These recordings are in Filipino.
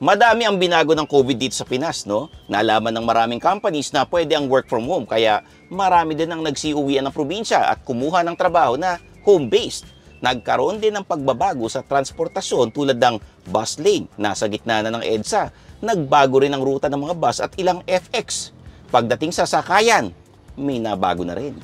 Madami ang binago ng COVID dito sa Pinas, no? Nalaman ng maraming companies na pwede ang work from home, kaya marami din ang nagsiuwian ng probinsya at kumuha ng trabaho na home-based. Nagkaroon din ng pagbabago sa transportasyon tulad ng bus lane, nasa gitna na ng EDSA. Nagbago rin ang ruta ng mga bus at ilang FX. Pagdating sa sakayan, may nabago na rin.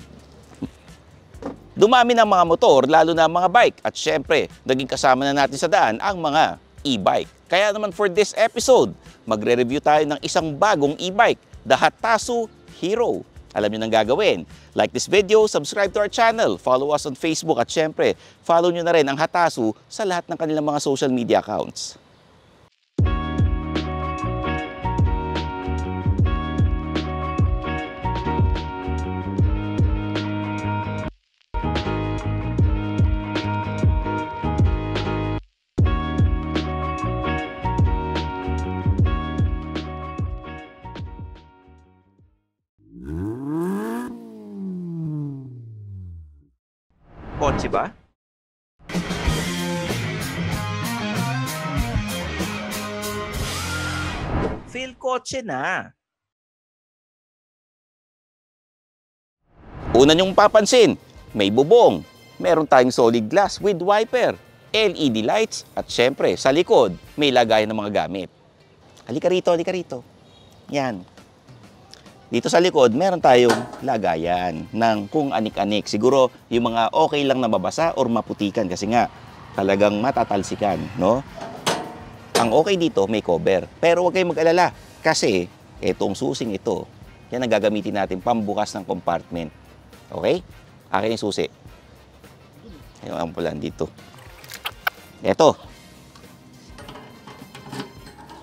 Dumami ng mga motor, lalo na mga bike. At syempre, naging kasama na natin sa daan ang mga e-bike. Kaya naman for this episode, magre-review tayo ng isang bagong e-bike, the Hatasu Hero. Alam niyo nang gagawin. Like this video, subscribe to our channel, follow us on Facebook at syempre, follow niyo na rin ang Hatasu sa lahat ng kanilang mga social media accounts. Kotse ba? Feel kotse na. Una niyong papansin, may bubong. Meron tayong solid glass with wiper, LED lights, at syempre, sa likod, may lagayan ng mga gamit. Halika rito, halika rito. Yan. Dito sa likod, meron tayong lagayan ng kung anik-anik. Siguro yung mga okay lang na mabasa or maputikan kasi nga talagang matatalsikan, no? Ang okay dito, may cover. Pero huwag kayong mag-alala kasi itong susing ito, yan ang gagamitin natin pambukas ng compartment. Okay? Akin yung susi. Yung ampulan dito. Ito.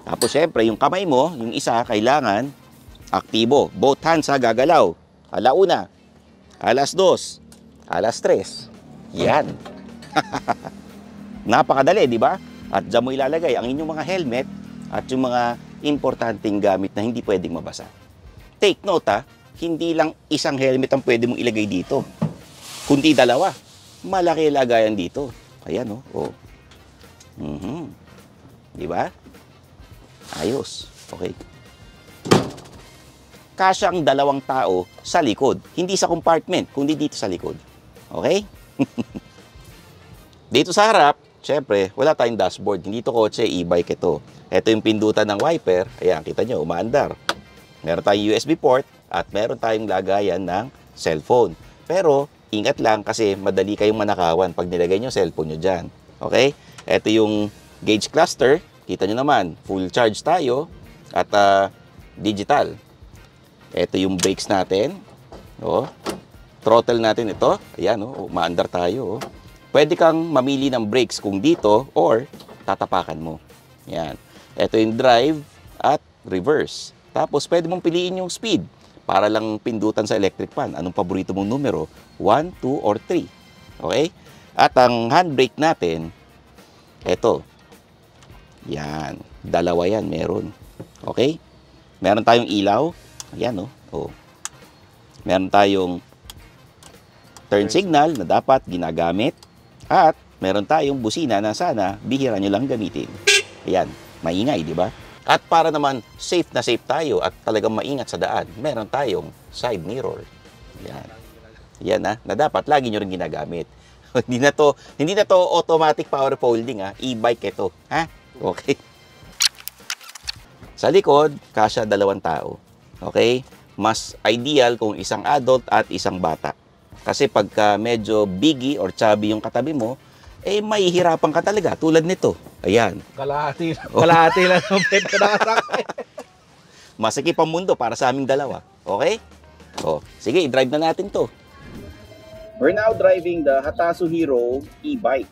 Tapos syempre, yung kamay mo, yung isa, kailangan aktibo. Both hands ha, gagalaw. Alauna, alas 2, alas 3. Yan. Napakadali, di ba? At dyan mo ilalagay ang inyong mga helmet at yung mga importanteng gamit na hindi pwedeng mabasa. Take note ha, hindi lang isang helmet ang pwede mong ilagay dito. Kundi dalawa. Malaki lagayan dito. Ayan o. Oh. Di ba? Ayos. Okay. Kasya ang dalawang tao sa likod. Hindi sa compartment, kundi dito sa likod. Okay? Dito sa harap, syempre, wala tayong dashboard. Hindi ito kotse, e-bike ito. Ito yung pindutan ng wiper. Ayan, kita nyo, umaandar. Meron tayong USB port at meron tayong lagayan ng cellphone. Pero, ingat lang kasi madali kayong manakawan pag nilagay nyo cellphone nyo dyan. Okay? Ito yung gauge cluster. Kita nyo naman, full charge tayo at digital. Ito yung brakes natin. Oh. Throttle natin ito. Ayan, oh, umaandar tayo. Oh. Pwede kang mamili ng brakes kung dito or tatapakan mo. Ayan. Ito yung drive at reverse. Tapos pwede mong piliin yung speed para lang pindutan sa electric fan. Anong paborito mong numero? 1, 2, or 3. Okay? At ang handbrake natin, ito. Yan. Dalawa yan meron. Okay? Meron tayong ilaw. Ayan, oh. Oh. Meron tayong turn signal na dapat ginagamit. At meron tayong busina na sana bihira nyo lang gamitin. Ayan, maingay, di ba? At para naman safe na safe tayo at talagang maingat sa daan, meron tayong side mirror. Ayan. Yan na dapat lagi nyo rin ginagamit. hindi na to automatic power folding ha. E-bike ito, ha? Okay. Sa likod, kasya dalawang tao. Okay? Mas ideal kung isang adult at isang bata. Kasi pagka medyo biggy or chubby yung katabi mo, eh mahihirapan ka talaga tulad nito. Ayan. Kalahati lang ang pwede nakasakay. Masikip ang mundo para sa aming dalawa. Okay? O, sige, i-drive na natin to. We're now driving the Hatasu Hero e-bike.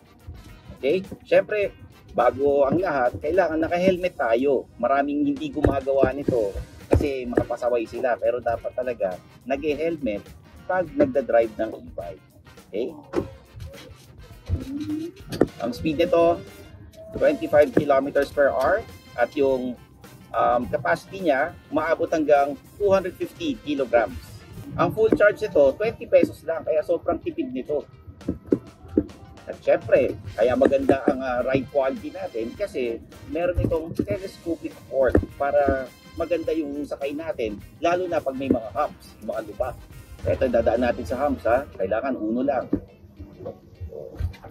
Okay? Siyempre, bago ang lahat, kailangan naka-helmet tayo. Maraming hindi gumagawa nito kasi makapasaway sila. Pero dapat talaga nag-helmet pag nagda-drive ng e-bike. Okay? Ang speed nito, 25 kilometers per hour. At yung capacity niya, maabot hanggang 250 kilograms. Ang full charge nito, 20 pesos lang. Kaya sobrang tipid nito. At syempre, kaya maganda ang ride quality natin kasi meron itong telescopic port para maganda yung sakay natin, lalo na pag may mga humps, mga lubak. Ito, dadaan natin sa humps, ha? Kailangan uno lang.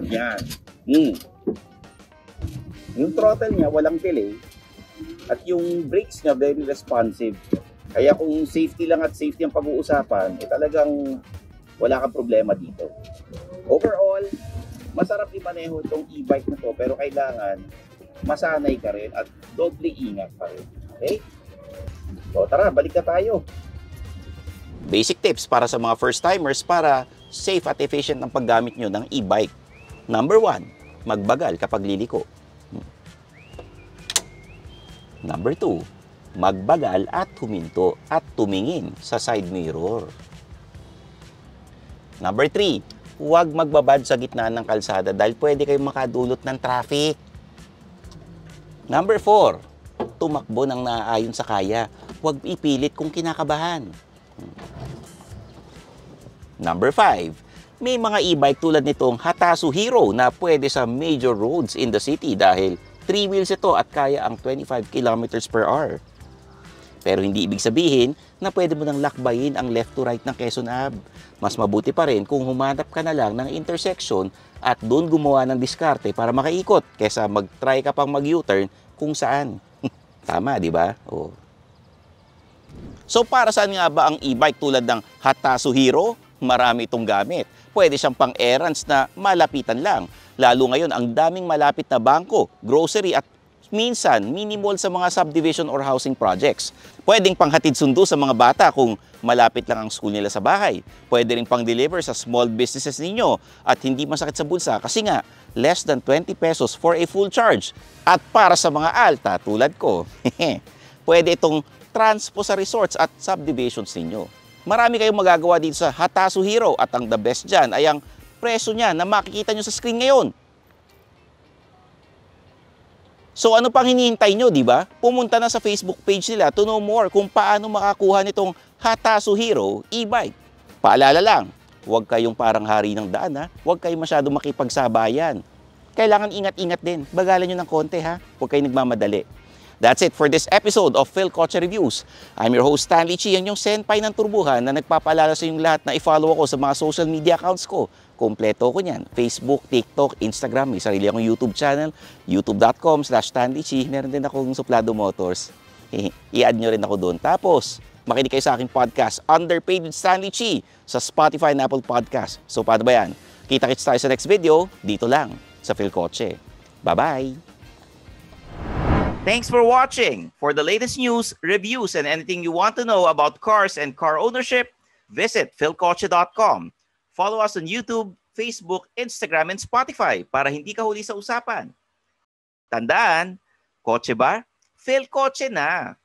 Yan. Yung throttle niya, walang delay. At yung brakes niya, very responsive. Kaya kung safety lang at safety ang pag-uusapan, talagang wala kang problema dito. Overall, masarap i-maneho itong e-bike na to, pero kailangan masanay ka rin at doble ingat pa rin. Okay? So tara, balik na tayo. Basic tips para sa mga first-timers para safe at efficient ang paggamit nyo ng e-bike. Number 1, magbagal kapag liliko. Number 2, magbagal at huminto at tumingin sa side mirror. Number 3, huwag magbabad sa gitna ng kalsada dahil pwede kayong makadulot ng traffic. Number 4, tumakbo ng naaayon sa kaya. Huwag ipilit kung kinakabahan. Number 5, may mga e-bike tulad nitong Hatasu Hero na pwede sa major roads in the city dahil 3 wheels ito at kaya ang 25 kilometers per hour. Pero hindi ibig sabihin na pwede mo nang lakbayin ang left to right ng Quezon Ave. Mas mabuti pa rin kung humanap ka na lang ng intersection at doon gumawa ng diskarte para makaikot kesa mag-try ka pang mag-U-turn kung saan. Tama, di ba? Oh. So para saan nga ba ang e-bike tulad ng Hatasu Hero? Marami itong gamit. Pwede siyang pang-errands na malapitan lang. Lalo ngayon, ang daming malapit na bangko, grocery at minsan mini-mall sa mga subdivision or housing projects. Pwedeng panghatid sundo sa mga bata kung malapit lang ang school nila sa bahay. Pwede rin pang-deliver sa small businesses ninyo at hindi masakit sa bulsa kasi nga less than 20 pesos for a full charge. At para sa mga alta tulad ko, pwede itong transpo sa resorts at subdivisions ninyo. Marami kayong magagawa dito sa Hatasu Hero at ang the best dyan ay ang presyo niya na makikita nyo sa screen ngayon. So ano pang hinihintay nyo, di ba? Pumunta na sa Facebook page nila to know more kung paano makakuha nitong Hatasu Hero e-bike. Paalala lang, huwag kayong parang hari ng daan ha. Huwag kayong masyado makipagsabayan. Kailangan ingat-ingat din. Bagalan nyo ng konti ha. Huwag kayong nagmamadali. That's it for this episode of Phil Kotse Reviews. I'm your host Stanley Chi, ang yung senpai ng turbuhan na nagpapaalala sa inyong lahat na i-follow ako sa mga social media accounts ko. Kompleto ko niyan. Facebook, TikTok, Instagram, may sarili akong YouTube channel, youtube.com/StanleyChi. Meron din akong Suplado Motors. I-add nyo rin ako doon. Tapos, makinig kayo sa aking podcast, Underpaid with Stanley Chi, sa Spotify and Apple Podcast. So, paano ba yan? Kita-kits tayo sa next video, dito lang, sa Phil Kotse. Bye-bye! Thanks for watching. For the latest news, reviews, and anything you want to know about cars and car ownership, visit philkotse.com. Follow us on YouTube, Facebook, Instagram, and Spotify para hindi ka huli sa usapan. Tandaan, kotse ba? Phil Kotse na!